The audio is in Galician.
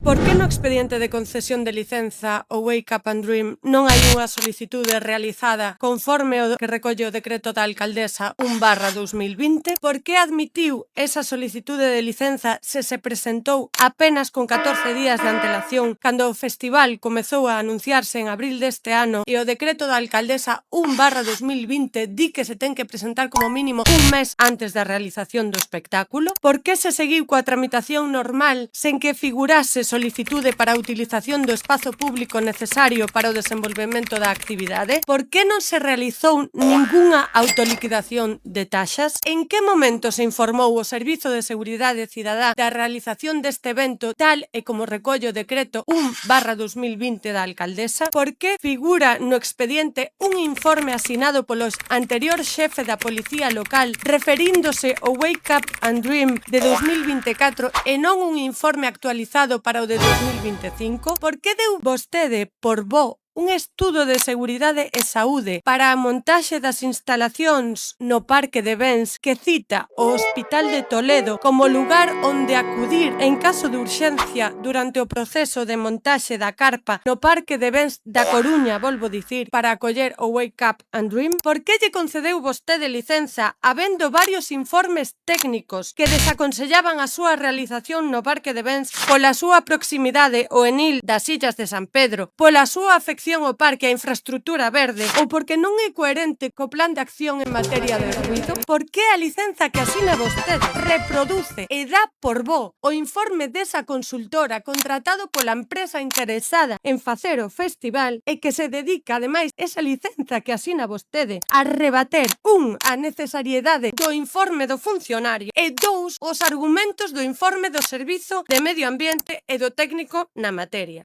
Por que no expediente de concesión de licenza o Wake Up and Dream non hai unha solicitude realizada conforme o que recolle o decreto da alcaldesa 1/2020? Por que admitiu esa solicitude de licenza se presentou apenas con 14 días de antelación cando o festival comezou a anunciarse en abril deste ano e o decreto da alcaldesa 1/2020 di que se ten que presentar como mínimo un mes antes da realización do espectáculo? Por que se seguiu coa tramitación normal sen que figurase solicitude para a utilización do espazo público necesario para o desenvolvemento da actividade? Por que non se realizou ningunha autoliquidación de taxas? En que momento se informou o Servizo de Seguridade Cidadá da realización deste evento tal e como recolle o decreto 1/2020 da alcaldesa? Por que figura no expediente un informe asinado polo anterior xefe da Policía Local referíndose ao Wake Up and Dream de 2024 e non un informe actualizado para o de 2025? Por que deu vostede por bo un estudo de seguridade e saúde para a montaxe das instalacións no Parque de Bens que cita o Hospital de Toledo como lugar onde acudir en caso de urxencia durante o proceso de montaxe da carpa no Parque de Bens da Coruña, volvo dicir, para acoller o Wake Up and Dream? Por que lle concedeu vostede licenza habendo varios informes técnicos que desaconsellaban a súa realización no Parque de Bens pola súa proximidade ao Enil das Illas de San Pedro, pola súa afección ao parque e a infraestrutura verde ou porque non é coherente co plan de acción en materia de ruído? Por que a licenza que asina vostede reproduce e dá por bo o informe desa consultora contratado pola empresa interesada en facer o festival e que se dedica, ademais, esa licenza que asina vostede a rebater, a necesariedade do informe do funcionario e os argumentos do informe do Servizo de Medio Ambiente e do técnico na materia?